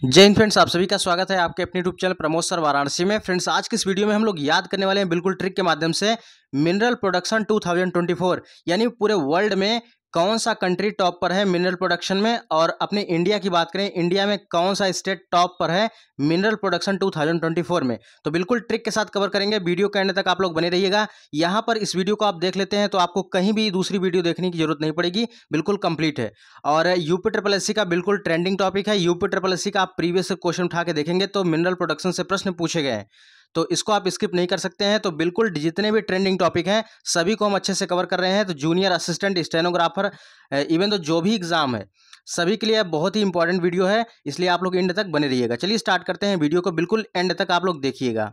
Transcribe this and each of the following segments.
जय हिंद फ्रेंड्स, आप सभी का स्वागत है आपके अपने YouTube channel Pramod sir Varanasi में। फ्रेंड्स, आज की इस वीडियो में हम लोग याद करने वाले हैं बिल्कुल ट्रिक के माध्यम से मिनरल प्रोडक्शन 2024 यानी पूरे वर्ल्ड में कौन सा कंट्री टॉप पर है मिनरल प्रोडक्शन में। और अपने इंडिया की बात करें, इंडिया में कौन सा स्टेट टॉप पर है मिनरल प्रोडक्शन 2024 में। तो बिल्कुल ट्रिक के साथ कवर करेंगे, वीडियो के एंड तक आप लोग बने रहिएगा। यहाँ पर इस वीडियो को आप देख लेते हैं तो आपको कहीं भी दूसरी वीडियो देखने की जरूरत नहीं पड़ेगी, बिल्कुल कंप्लीट है। और यूपी ट्रिपल एससी का बिल्कुल ट्रेंडिंग टॉपिक है। यूपी ट्रिपल एससी का आप प्रीवियस क्वेश्चन उठा के देखेंगे तो मिनरल प्रोडक्शन से प्रश्न पूछे गए हैं, तो इसको आप स्किप नहीं कर सकते हैं। तो बिल्कुल जितने भी ट्रेंडिंग टॉपिक हैं सभी को हम अच्छे से कवर कर रहे हैं। तो जूनियर असिस्टेंट, स्टेनोग्राफर, इवन तो जो भी एग्जाम है सभी के लिए बहुत ही इंपॉर्टेंट वीडियो है, इसलिए आप लोग एंड तक बने रहिएगा। चलिए स्टार्ट करते हैं वीडियो को, बिल्कुल एंड तक आप लोग देखिएगा।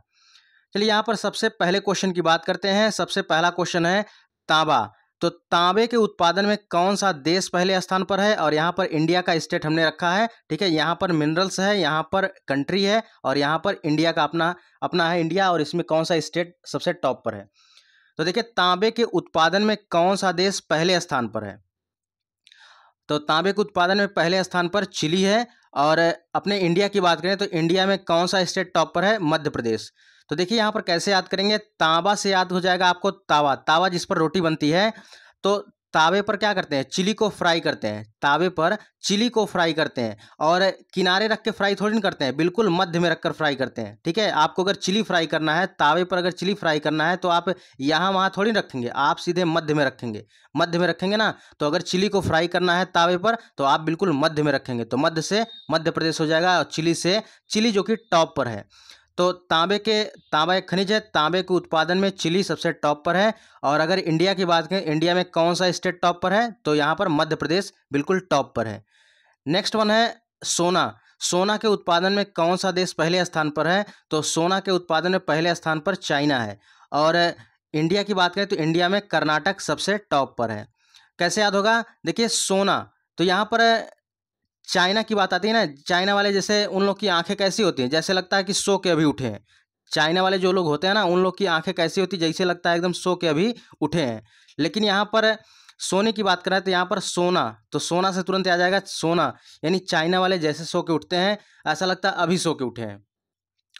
चलिए यहाँ पर सबसे पहले क्वेश्चन की बात करते हैं। सबसे पहला क्वेश्चन है तांबा। तो तांबे के उत्पादन में कौन सा देश पहले स्थान पर है? और यहाँ पर इंडिया का स्टेट हमने रखा है, ठीक है। यहाँ पर मिनरल्स है, यहाँ पर कंट्री है, और यहाँ पर इंडिया का अपना अपना है इंडिया। और इसमें कौन सा स्टेट सबसे टॉप पर है? तो देखिए, तांबे के उत्पादन में कौन सा देश पहले स्थान पर है? तो तांबे के उत्पादन में पहले स्थान पर चिली है। और अपने इंडिया की बात करें तो इंडिया में कौन सा स्टेट टॉप पर है? मध्य प्रदेश। तो देखिए यहाँ पर कैसे याद करेंगे, तांबा से याद हो जाएगा आपको तावा, तावा जिस पर रोटी बनती है। तो तावे पर क्या करते हैं? चिली को फ्राई करते हैं, तावे पर चिली को फ्राई करते हैं। और किनारे रख के फ्राई थोड़ी नहीं करते हैं, बिल्कुल मध्य में रखकर फ्राई करते हैं, ठीक है। आपको अगर चिली फ्राई करना है, तावे पर अगर चिली फ्राई करना है तो आप यहाँ वहाँ थोड़ी रखेंगे, आप सीधे मध्य में रखेंगे। मध्य में रखेंगे ना, तो अगर चिली को फ्राई करना है तावे पर तो आप बिल्कुल मध्य में रखेंगे, तो मध्य से मध्य प्रदेश हो जाएगा। और चिली से चिली जो कि टॉप पर है। तो तांबा एक खनिज है, तांबे के उत्पादन में चिली सबसे टॉप पर है। और अगर इंडिया की बात करें, इंडिया में कौन सा स्टेट टॉप पर है? तो यहाँ पर मध्य प्रदेश बिल्कुल टॉप पर है। नेक्स्ट वन है सोना। सोना के उत्पादन में कौन सा देश पहले स्थान पर है? तो सोना के उत्पादन में पहले स्थान पर चाइना है। और इंडिया की बात करें तो इंडिया में कर्नाटक सबसे टॉप पर है। कैसे याद होगा? देखिए सोना, तो यहाँ पर चाइना की बात आती है ना, चाइना वाले जैसे उन लोग की आंखें कैसी होती हैं, जैसे लगता है कि सो के अभी उठे हैं। चाइना वाले जो लोग होते हैं ना, उन लोग की आंखें कैसी होती है, जैसे लगता है एकदम सो के अभी उठे हैं। लेकिन यहाँ पर सोने की बात करें तो यहाँ पर सोना, तो सोना से तुरंत आ जाएगा सोना, यानी चाइना वाले जैसे सो के उठते हैं ऐसा लगता है अभी सो के उठे हैं।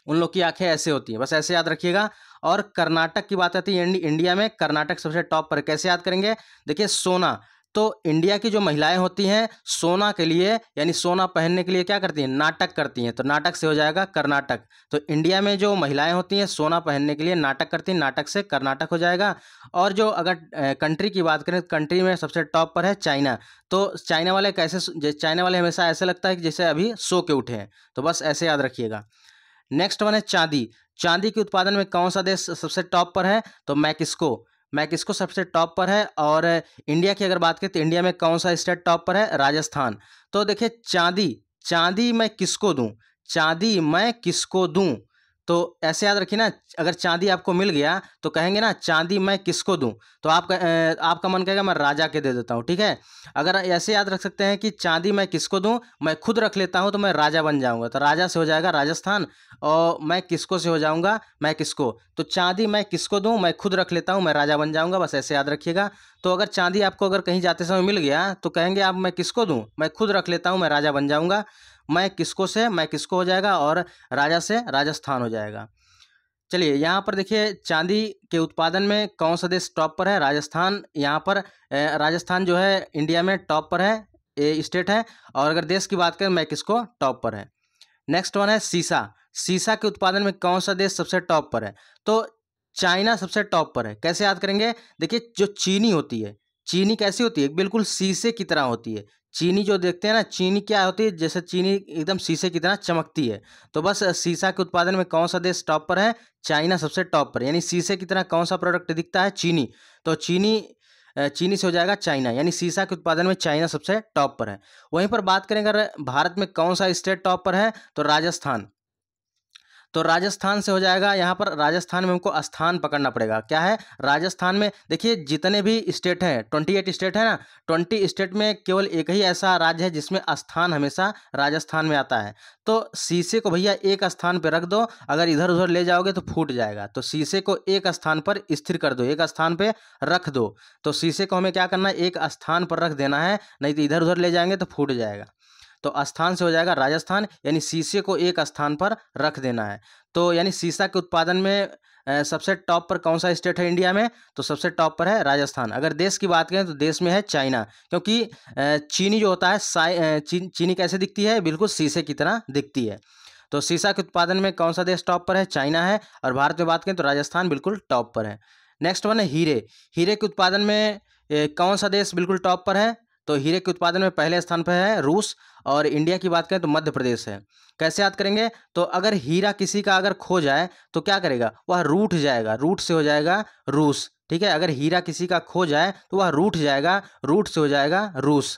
उन लोग की आंखें ऐसे होती हैं, बस ऐसे याद रखिएगा। और कर्नाटक की बात आती है, इंडिया में कर्नाटक सबसे टॉप पर। कैसे याद करेंगे? देखिए सोना, तो इंडिया की जो महिलाएं होती हैं सोना के लिए यानी सोना पहनने के लिए क्या करती हैं? नाटक करती हैं, तो नाटक से हो जाएगा कर्नाटक। तो इंडिया में जो महिलाएं होती हैं सोना पहनने के लिए नाटक करती हैं, नाटक से कर्नाटक हो जाएगा। और जो अगर कंट्री की बात करें, कंट्री में सबसे टॉप पर है चाइना। तो चाइना वाले चाइना वाले हमेशा ऐसे लगता है कि जैसे अभी सो के उठे हैं, तो बस ऐसे याद रखिएगा। नेक्स्ट वन है चांदी। चांदी के उत्पादन में कौन सा देश सबसे टॉप पर है? तो मैक्सिको, मैक्सिको सबसे टॉप पर है। और इंडिया की अगर बात करें तो इंडिया में कौन सा स्टेट टॉप पर है? राजस्थान। तो देखिए चांदी, चांदी मैं किसको दूं? चांदी मैं किसको दूं? तो ऐसे याद रखिए ना, अगर चांदी आपको मिल गया तो कहेंगे ना चांदी मैं किसको दूं, तो आपका मन कहेगा मैं राजा के दे देता हूं, ठीक है। अगर ऐसे याद रख सकते हैं कि चांदी मैं किसको दूं, मैं खुद रख लेता हूं तो मैं राजा बन जाऊंगा, तो राजा से हो जाएगा राजस्थान। और मैं किसको से हो जाऊंगा? मैं किसको। तो चांदी मैं किसको दूं, मैं खुद रख लेता हूं, मैं राजा बन जाऊंगा, बस ऐसे याद रखिएगा। तो अगर चांदी आपको अगर कहीं जाते समय मिल गया तो कहेंगे आप मैं किसको दूं, मैं खुद रख लेता हूं, मैं राजा बन जाऊंगा। मैं किसको से मैं किसको हो जाएगा, और राजा से राजस्थान हो जाएगा। चलिए यहाँ पर देखिए चांदी के उत्पादन में कौन सा देश टॉप पर है? राजस्थान। यहाँ पर राजस्थान जो है इंडिया में टॉप पर है, ये स्टेट है। और अगर देश की बात करें मैं किसको टॉप पर है। नेक्स्ट वन है सीसा। सीसा के उत्पादन में कौन सा देश सबसे टॉप पर है? तो चाइना सबसे टॉप पर है। कैसे याद करेंगे? देखिए जो चीनी होती है, चीनी कैसी होती है? बिल्कुल शीशे की तरह होती है। चीनी जो देखते हैं ना, चीनी क्या होती है? जैसे चीनी एकदम शीशे की तरह चमकती है। तो बस सीसा के उत्पादन में कौन सा देश टॉप पर है? चाइना सबसे टॉप पर। यानी शीशे की तरह कौन सा प्रोडक्ट दिखता है? चीनी। तो चीनी से हो जाएगा चाइना, यानी सीसा के उत्पादन में चाइना सबसे टॉप पर है। वहीं पर बात करें अगर भारत में कौन सा स्टेट टॉप पर है, तो राजस्थान। तो राजस्थान से हो जाएगा, यहाँ पर राजस्थान में हमको स्थान पकड़ना पड़ेगा। क्या है राजस्थान में? देखिए जितने भी स्टेट हैं, 28 स्टेट है ना, 20 स्टेट में केवल एक ही ऐसा राज्य है जिसमें स्थान हमेशा राजस्थान में आता है। तो शीशे को भैया एक स्थान पर रख दो, अगर इधर उधर ले जाओगे तो फूट जाएगा। तो शीशे को एक स्थान पर स्थिर कर दो, एक स्थान पर रख दो। तो शीशे को हमें क्या करना है? एक स्थान पर रख देना है, नहीं तो इधर उधर ले जाएंगे तो फूट जाएगा। तो स्थान से हो जाएगा राजस्थान, यानी शीशे को एक स्थान पर रख देना है। तो यानी शीशा के उत्पादन में सबसे टॉप पर कौन सा स्टेट है इंडिया में? तो सबसे टॉप पर है राजस्थान। अगर देश की बात करें तो देश में है चाइना, क्योंकि चीनी जो होता है चीनी कैसे दिखती है? बिल्कुल शीशे की तरह दिखती है। तो शीशा के उत्पादन में कौन सा देश टॉप पर है? चाइना है। और भारत में बात करें तो राजस्थान बिल्कुल टॉप पर है। नेक्स्ट वन है हीरे। हीरे के उत्पादन में कौन सा देश बिल्कुल टॉप पर है? तो हीरे के उत्पादन में पहले स्थान पर है रूस, और इंडिया की बात करें तो मध्य प्रदेश है। कैसे याद करेंगे? तो अगर हीरा किसी का अगर खो जाए तो क्या करेगा? वह रूठ जाएगा, रूट से हो जाएगा रूस। ठीक है, अगर हीरा किसी का खो जाए तो वह रूठ जाएगा, रूट से हो जाएगा रूस।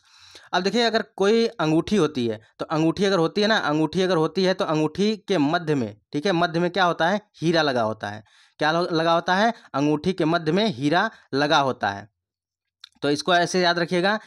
अब देखिए, अगर कोई अंगूठी होती है तो अंगूठी अगर होती है ना, अंगूठी अगर होती है तो अंगूठी के मध्य में, ठीक है, मध्य में क्या होता है? हीरा लगा होता है। क्या लगा होता है? अंगूठी के मध्य में हीरा लगा होता है। तो इसको ऐसे याद रखिएगा।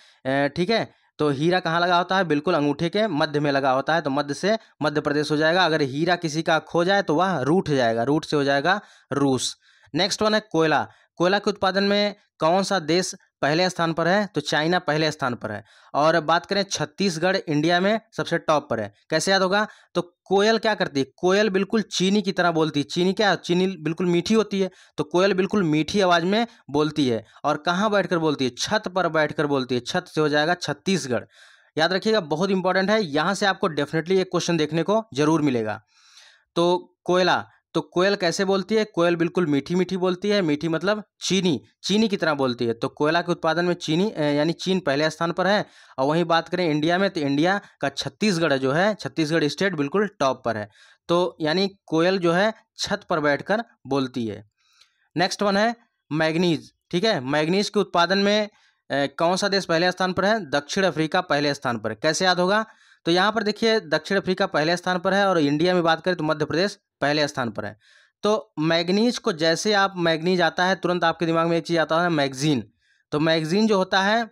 ठीक है, तो हीरा कहाँ लगा होता है? बिल्कुल अंगूठे के मध्य में लगा होता है। तो मध्य से मध्य प्रदेश हो जाएगा। अगर हीरा किसी का खो जाए तो वह रूठ जाएगा, रूट से हो जाएगा रूस। नेक्स्ट वन है कोयला। कोयला के उत्पादन में कौन सा देश पहले स्थान पर है? तो चाइना पहले स्थान पर है। और बात करें छत्तीसगढ़ इंडिया में सबसे टॉप पर है। कैसे याद होगा? तो कोयल क्या करती है? कोयल बिल्कुल चीनी की तरह बोलती है। चीनी क्या? चीनी बिल्कुल मीठी होती है। तो कोयल बिल्कुल मीठी आवाज में बोलती है। और कहाँ बैठकर बोलती है? छत पर बैठकर बोलती है। छत से हो जाएगा छत्तीसगढ़। याद रखिएगा, बहुत इंपॉर्टेंट है। यहाँ से आपको डेफिनेटली एक क्वेश्चन देखने को जरूर मिलेगा। तो कोयला, तो कोयल कैसे बोलती है? कोयल बिल्कुल मीठी मीठी बोलती है। मीठी मतलब चीनी, चीनी की तरह बोलती है। तो कोयला के उत्पादन में चीनी यानी चीन पहले स्थान पर है। और वहीं बात करें इंडिया में तो इंडिया का छत्तीसगढ़ जो है, छत्तीसगढ़ स्टेट बिल्कुल टॉप पर है। तो यानी कोयल जो है छत पर बैठकर बोलती है। नेक्स्ट वन है मैग्नीज। ठीक है, मैग्नीज के उत्पादन में कौन सा देश पहले स्थान पर है? दक्षिण अफ्रीका पहले स्थान पर है। कैसे याद होगा? तो यहाँ पर देखिए, दक्षिण अफ्रीका पहले स्थान पर है, और इंडिया में बात करें तो मध्य प्रदेश पहले स्थान पर है। तो मैग्नीज को जैसे आप मैग्नीज आता है तुरंत आपके दिमाग में एक चीज़ आता है, मैगजीन। तो मैगजीन जो होता है,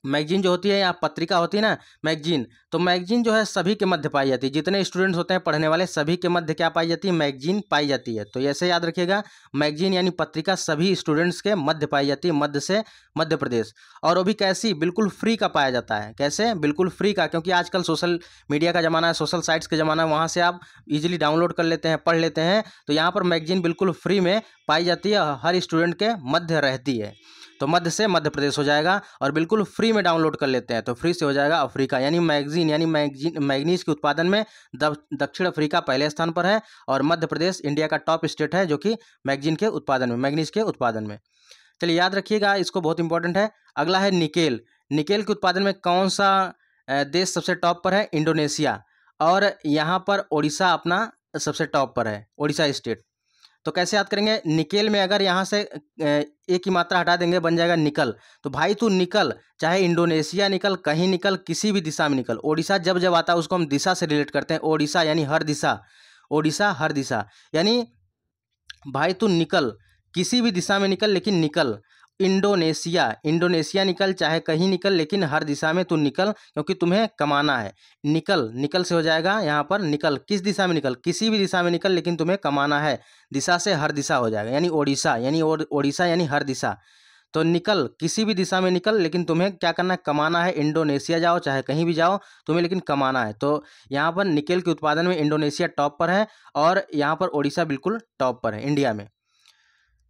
मैगजीन जो होती है या पत्रिका होती है ना, मैगजीन, तो मैगजीन जो है सभी के मध्य पाई जाती है। जितने स्टूडेंट्स होते हैं पढ़ने वाले, सभी के मध्य क्या पाई जाती है? मैगजीन पाई जाती है। तो ऐसे याद रखिएगा, मैगजीन यानी पत्रिका सभी स्टूडेंट्स के मध्य पाई जाती है, मध्य से मध्य प्रदेश। और वो भी कैसी? बिल्कुल फ्री का पाया जाता है। कैसे? बिल्कुल फ्री का, क्योंकि आजकल सोशल मीडिया का ज़माना है, सोशल साइट्स का ज़माना है, वहाँ से आप इजीली डाउनलोड कर लेते हैं, पढ़ लेते हैं। तो यहाँ पर मैगजीन बिल्कुल फ्री में पाई जाती है, हर स्टूडेंट के मध्य रहती है। तो मध्य से मध्य प्रदेश हो जाएगा, और बिल्कुल फ्री में डाउनलोड कर लेते हैं तो फ्री से हो जाएगा अफ्रीका। यानी मैग्नीज के उत्पादन में दक्षिण अफ्रीका पहले स्थान पर है, और मध्य प्रदेश इंडिया का टॉप स्टेट है जो कि मैग्नीज के उत्पादन में। चलिए याद रखिएगा, इसको बहुत इंपॉर्टेंट है। अगला है निकेल। निकेल के उत्पादन में कौन सा देश सबसे टॉप पर है? इंडोनेशिया। और यहाँ पर ओडिशा अपना सबसे टॉप पर है, ओडिशा स्टेट। तो कैसे याद करेंगे? निकेल में अगर यहाँ से एक की मात्रा हटा देंगे बन जाएगा निकल। तो भाई तू निकल, चाहे इंडोनेशिया निकल, कहीं निकल, किसी भी दिशा में निकल। ओडिशा जब जब आता है उसको हम दिशा से रिलेट करते हैं। ओडिशा यानी हर दिशा, ओडिशा हर दिशा, यानी भाई तू निकल, किसी भी दिशा में निकल, लेकिन निकल। इंडोनेशिया, इंडोनेशिया निकल, चाहे कहीं निकल, लेकिन हर दिशा में तू निकल, क्योंकि तुम्हें कमाना है। निकल, निकल से हो जाएगा यहाँ पर निकल। किस दिशा में निकल? किसी भी दिशा में निकल, लेकिन तुम्हें कमाना है। दिशा से हर दिशा हो जाएगा, यानी ओडिशा, यानी ओडिशा यानी हर दिशा। तो निकल, किसी भी दिशा में निकल, लेकिन तुम्हें क्या करना है? कमाना है। इंडोनेशिया जाओ, चाहे कहीं भी जाओ, तुम्हें लेकिन कमाना है। तो यहाँ पर निकेल के उत्पादन में इंडोनेशिया टॉप पर है, और यहाँ पर ओडिशा बिल्कुल टॉप पर है इंडिया में।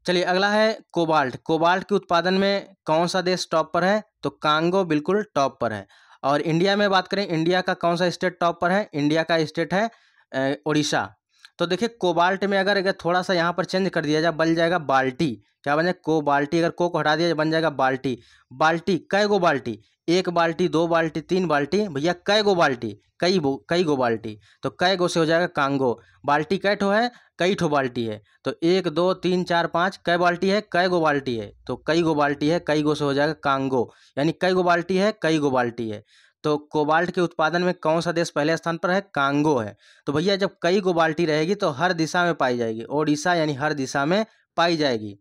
चलिए अगला है कोबाल्ट। कोबाल्ट के उत्पादन में कौन सा देश टॉप पर है? तो कांगो बिल्कुल टॉप पर है। और इंडिया में बात करें, इंडिया का कौन सा स्टेट टॉप पर है? इंडिया का स्टेट है उड़ीसा। तो देखिए, कोबाल्ट में अगर थोड़ा सा यहाँ पर चेंज कर दिया जाए, बन जाएगा बाल्टी। क्या बन जाए? कोबाल्टी। अगर को हटा दिया जाए बन जाएगा बाल्टी। बाल्टी, कै गो बाल्टी? एक बाल्टी, दो बाल्टी, तीन बाल्टी, भैया कै गो बाल्टी? कई गो बाल्टी। तो कै गो से हो जाएगा कांगो। बाल्टी कै ठो है? कई ठो बाल्टी है। तो एक दो तीन चार पाँच, कै बाल्टी है? कै गो बाल्टी है? तो कई गो बाल्टी है, कई गो से हो जाएगा कांगो। यानी कई गो बाल्टी है, कई गो बाल्टी है। तो कोबाल्ट के उत्पादन में कौन सा देश पहले स्थान पर है? कांगो है। तो भैया जब कई गो बाल्टी रहेगी तो हर दिशा में पाई जाएगी। ओडिशा यानी हर दिशा में पाई जाएगी,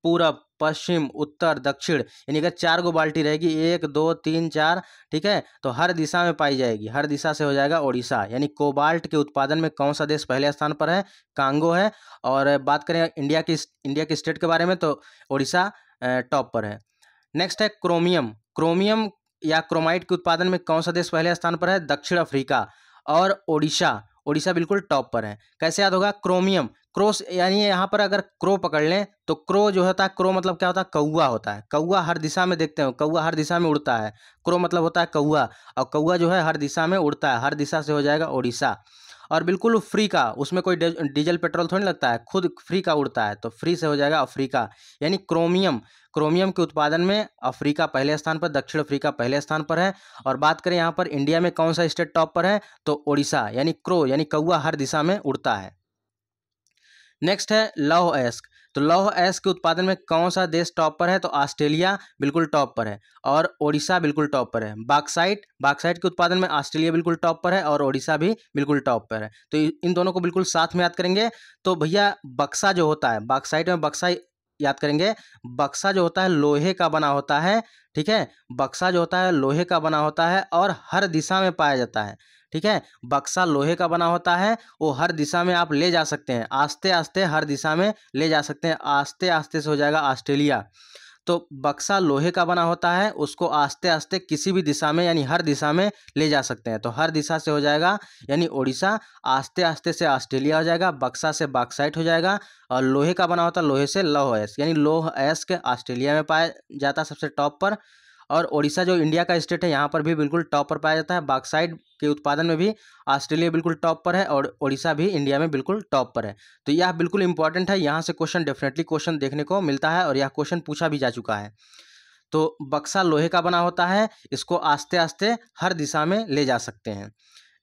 पूरब, पश्चिम, उत्तर, दक्षिण, यानी अगर चार गो बाल्टी रहेगी, एक दो तीन चार, ठीक है, तो हर दिशा में पाई जाएगी। हर दिशा से हो जाएगा ओडिशा। यानी कोबाल्ट के उत्पादन में कौन सा देश पहले स्थान पर है? कांगो है। और बात करें इंडिया की स्टेट के बारे में तो ओडिशा टॉप पर है। नेक्स्ट है क्रोमियम। क्रोमियम या क्रोमाइट के उत्पादन में कौन सा देश पहले स्थान पर है? दक्षिण अफ्रीका। और ओडिशा, ओडिशा बिल्कुल टॉप पर है। कैसे याद होगा? क्रोमियम, क्रोस यानी यहाँ पर अगर क्रो पकड़ लें तो क्रो जो होता है, क्रो मतलब क्या होता है? कौवा होता है। कौवा हर दिशा में देखते हो, कौवा हर दिशा में उड़ता है। क्रो मतलब होता है कौवा, और कौवा जो है हर दिशा में उड़ता है, हर दिशा से हो जाएगा ओडिशा। और बिल्कुल फ्री का, उसमें कोई डीजल पेट्रोल थोड़ी लगता है, खुद फ्री का उड़ता है, तो फ्री से हो जाएगा अफ्रीका। यानी क्रोमियम, क्रोमियम के उत्पादन में अफ्रीका पहले स्थान पर, दक्षिण अफ्रीका पहले स्थान पर है। और बात करें यहाँ पर इंडिया में कौन सा स्टेट टॉप पर है? तो ओडिशा, यानी क्रो यानी कौवा हर दिशा में उड़ता है। नेक्स्ट है लौह अयस्क। तो लौह अयस्क के उत्पादन में कौन सा देश टॉप पर है? तो ऑस्ट्रेलिया बिल्कुल टॉप पर है, और ओडिशा बिल्कुल टॉप पर है। बॉक्साइट, बॉक्साइट के उत्पादन में ऑस्ट्रेलिया बिल्कुल टॉप पर है, और ओडिशा भी बिल्कुल टॉप पर है। तो इन दोनों को बिल्कुल साथ में याद करेंगे। तो भैया बक्सा जो होता है, बॉक्साइट में बक्सा याद करेंगे। बक्सा जो होता है लोहे का बना होता है, ठीक है। बक्सा जो होता है लोहे का बना होता है और हर दिशा में पाया जाता है, ठीक है। बक्सा लोहे का बना होता है, वो हर दिशा में आप ले जा सकते हैं, आस्ते आस्ते हर दिशा में ले जा सकते हैं। आस्ते आस्ते से हो जाएगा ऑस्ट्रेलिया। तो बक्सा लोहे का बना होता है, उसको आस्ते आस्ते किसी भी दिशा में यानी हर दिशा में ले जा सकते हैं, तो हर दिशा से हो जाएगा यानी ओडिशा। आस्ते आस्ते से ऑस्ट्रेलिया हो जाएगा, बक्सा से बॉक्साइट हो जाएगा, और लोहे का बना होता है लोहे से लौह अयस्क, यानी लौह अयस्क ऑस्ट्रेलिया में पाया जाता है सबसे टॉप पर। और ओडिशा जो इंडिया का स्टेट है यहाँ पर भी बिल्कुल टॉप पर पाया जाता है। बॉक्साइट के उत्पादन में भी ऑस्ट्रेलिया बिल्कुल टॉप पर है, और ओडिशा भी इंडिया में बिल्कुल टॉप पर है। तो यह बिल्कुल इंपॉर्टेंट है, यहाँ से क्वेश्चन डेफिनेटली क्वेश्चन देखने को मिलता है, और यह क्वेश्चन पूछा भी जा चुका है। तो बक्सा लोहे का बना होता है, इसको आस्ते आस्ते हर दिशा में ले जा सकते हैं।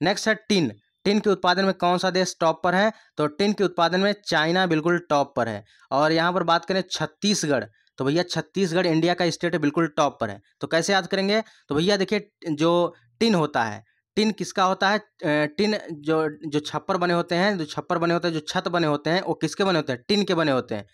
नेक्स्ट है टिन। टिन के उत्पादन में कौन सा देश टॉप पर है? तो टिन के उत्पादन में चाइना बिल्कुल टॉप पर है। और यहाँ पर बात करें छत्तीसगढ़, तो भैया छत्तीसगढ़ इंडिया का स्टेट है, बिल्कुल टॉप पर है। तो कैसे याद करेंगे? तो भैया देखिए, जो टिन होता है, टिन किसका होता है? टिन जो जो छप्पर बने होते हैं, जो छप्पर बने होते हैं, जो छत बने होते हैं, वो किसके बने होते हैं? टिन के बने होते हैं।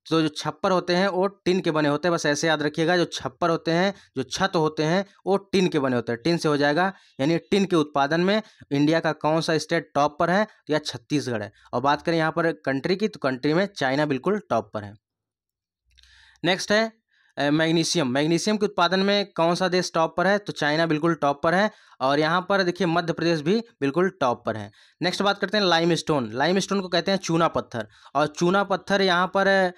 तो जो छप्पर होते हैं वो टिन के बने होते हैं, बस ऐसे याद रखिएगा। जो छप्पर होते हैं, जो छत होते हैं, वो टिन के बने होते हैं, टिन से हो जाएगा। यानी टिन के उत्पादन में इंडिया का कौन सा स्टेट टॉप पर है? तो यह छत्तीसगढ़ है। और बात करें यहाँ पर कंट्री की, तो कंट्री में चाइना बिल्कुल टॉप पर है। नेक्स्ट है मैग्नीशियम। मैग्नीशियम के उत्पादन में कौन सा देश टॉप पर है? तो चाइना बिल्कुल टॉप पर है, और यहाँ पर देखिए मध्य प्रदेश भी बिल्कुल टॉप पर है। नेक्स्ट बात करते हैं लाइमस्टोन। लाइमस्टोन को कहते हैं चूना पत्थर, और चूना पत्थर यहाँ पर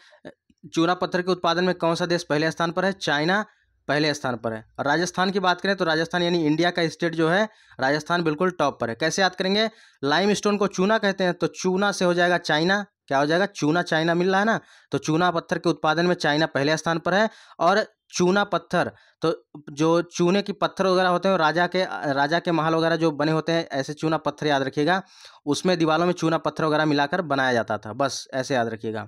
चूना पत्थर के उत्पादन में कौन सा देश पहले स्थान पर है? चाइना पहले स्थान पर है। और राजस्थान की बात करें तो राजस्थान यानी इंडिया का स्टेट जो है राजस्थान बिल्कुल टॉप पर है। कैसे याद करेंगे? लाइमस्टोन को चूना कहते हैं, तो चूना से हो जाएगा चाइना, क्या हो जाएगा? चूना, चाइना मिल रहा है ना, तो चूना पत्थर के उत्पादन में चाइना पहले स्थान पर है। और चूना पत्थर, तो जो चूने की पत्थर वगैरह होते हैं, राजा के महल वगैरह जो बने होते हैं, ऐसे चूना पत्थर याद रखिएगा, उसमें दीवारों में चूना पत्थर वगैरह मिलाकर बनाया जाता था, बस ऐसे याद रखिएगा।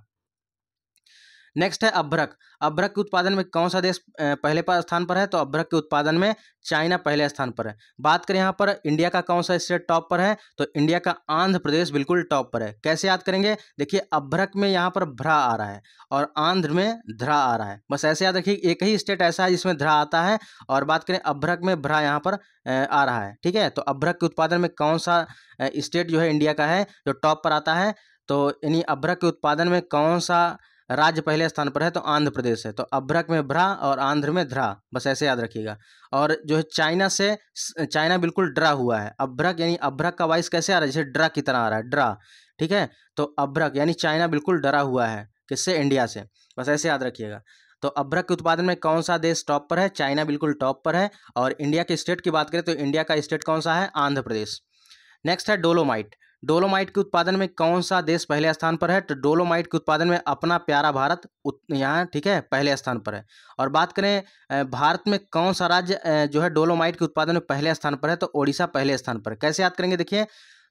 नेक्स्ट है अभ्रक। अभ्रक के उत्पादन में कौन सा देश पहले स्थान पर है? तो अभ्रक के उत्पादन में चाइना पहले स्थान पर है। बात करें यहाँ पर इंडिया का कौन सा स्टेट टॉप पर है? तो इंडिया का आंध्र प्रदेश बिल्कुल टॉप पर है। कैसे याद करेंगे? देखिए अभ्रक में यहाँ पर भ्रा आ रहा है, और आंध्र में ध्रा आ रहा है, बस ऐसे याद रखिए। एक ही स्टेट ऐसा है जिसमें ध्रा आता है, और बात करें अभ्रक में भ्रा यहाँ पर आ रहा है, ठीक है। तो अभ्रक के उत्पादन में कौन सा स्टेट जो है इंडिया का है जो टॉप पर आता है? तो यानी अभ्रक के उत्पादन में कौन सा राज्य पहले स्थान पर है? तो आंध्र प्रदेश है। तो अभ्रक में भ्रा और आंध्र में ध्रा, बस ऐसे याद रखिएगा। और जो है चाइना से, चाइना बिल्कुल डरा हुआ है। अभ्रक यानी अभ्रक का वॉइस कैसे आ रहा है? जैसे ड्रा की तरह आ रहा है, ड्रा, ठीक है। तो अभ्रक यानी चाइना बिल्कुल डरा हुआ है, किससे? इंडिया से, बस ऐसे याद रखिएगा। तो अभ्रक के उत्पादन में कौन सा देश टॉप पर है? चाइना बिल्कुल टॉप पर है। और इंडिया के स्टेट की बात करें तो इंडिया का स्टेट कौन सा है? आंध्र प्रदेश। नेक्स्ट है डोलोमाइट। डोलोमाइट के उत्पादन में कौन सा देश पहले स्थान पर है? तो डोलोमाइट के उत्पादन में अपना प्यारा भारत यहाँ, ठीक है, पहले स्थान पर है। और बात करें भारत में कौन सा राज्य जो है डोलोमाइट के उत्पादन में पहले स्थान पर है? तो ओडिशा पहले स्थान पर है। कैसे याद करेंगे? देखिए,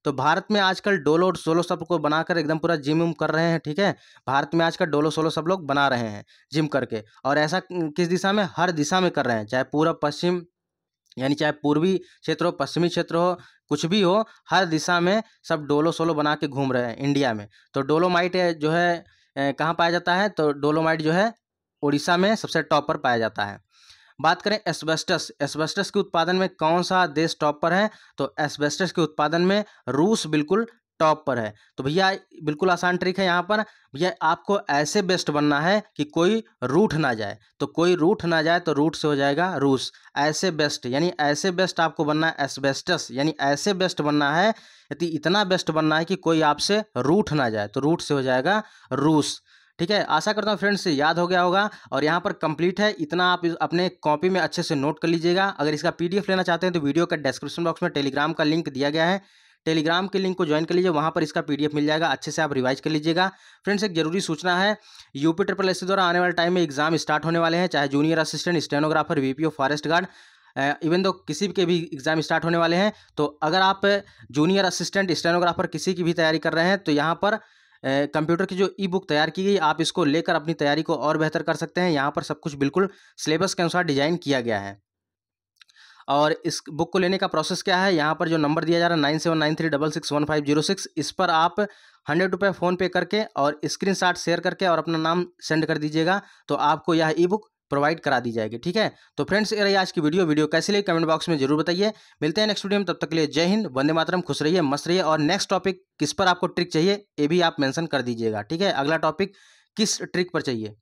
तो भारत में आजकल डोलो और सोलो सब को बनाकर एकदम पूरा जिम उम कर रहे हैं, ठीक है। भारत में आजकल डोलो सोलो सब लोग बना रहे हैं जिम करके, और ऐसा किस दिशा में? हर दिशा में कर रहे हैं, चाहे पूर्व पश्चिम, यानी चाहे पूर्वी क्षेत्र हो, पश्चिमी क्षेत्र हो, कुछ भी हो, हर दिशा में सब डोलो सोलो बना के घूम रहे हैं इंडिया में। तो डोलोमाइट जो है कहाँ पाया जाता है? तो डोलोमाइट जो है उड़ीसा में सबसे टॉप पर पाया जाता है। बात करें एस्बेस्टस। एस्बेस्टस के उत्पादन में कौन सा देश टॉप पर है? तो एस्बेस्टस के उत्पादन में रूस बिल्कुल टॉप पर है। तो भैया बिल्कुल आसान ट्रिक है यहाँ पर। भैया आपको ऐसे बेस्ट बनना है कि कोई रूठ ना जाए, तो कोई रूठ ना जाए तो रूठ से हो जाएगा रूस। ऐसे बेस्ट यानी ऐसे बेस्ट आपको बनना है एस्बेस्टस, यानी ऐसे बेस्ट बनना है, यदि इतना बेस्ट बनना है कि कोई आपसे रूठ ना जाए, तो रूठ से हो जाएगा रूस। ठीक है, आशा करता हूँ फ्रेंड्स याद हो गया होगा। और यहाँ पर कंप्लीट है, इतना आप अपने कॉपी में अच्छे से नोट कर लीजिएगा। अगर इसका पीडीएफ लेना चाहते हैं तो वीडियो का डिस्क्रिप्शन बॉक्स में टेलीग्राम का लिंक दिया गया है, टेलीग्राम के लिंक को ज्वाइन कर लीजिए, वहाँ पर इसका पीडीएफ मिल जाएगा, अच्छे से आप रिवाइज कर लीजिएगा। फ्रेंड्स एक जरूरी सूचना है, यूपी ट्रिपल एससी द्वारा आने वाले टाइम में एग्जाम स्टार्ट होने वाले हैं, चाहे junior assistant, stenographer, VPO, forest guard, even though किसी के भी एग्जाम स्टार्ट होने वाले हैं। तो अगर आप जूनियर असिस्टेंट, स्टेनोग्राफर किसी की भी तैयारी कर रहे हैं तो यहाँ पर कंप्यूटर की जो ई बुक तैयार की गई, आप इसको लेकर अपनी तैयारी को और बेहतर कर सकते हैं। यहाँ पर सब कुछ बिल्कुल सिलेबस के अनुसार डिजाइन किया गया है। और इस बुक को लेने का प्रोसेस क्या है, यहाँ पर जो नंबर दिया जा रहा है 9793661506, इस पर आप 100 रुपये फ़ोनपे करके और स्क्रीनशॉट शेयर करके और अपना नाम सेंड कर दीजिएगा, तो आपको यह ई बुक प्रोवाइड करा दी जाएगी। ठीक है, तो फ्रेंड्स ये रही आज की वीडियो कैसी लगी कमेंट बॉक्स में जरूर बताइए। मिलते हैं नेक्स्ट वीडियो में, तब तक के लिए जय हिंद, वंदे मातरम, खुश रहिए, मस्त रहिए। और नेक्स्ट टॉपिक किस पर आपको ट्रिक चाहिए ये भी आप मेंशन कर दीजिएगा। ठीक है, अगला टॉपिक किस ट्रिक पर चाहिए।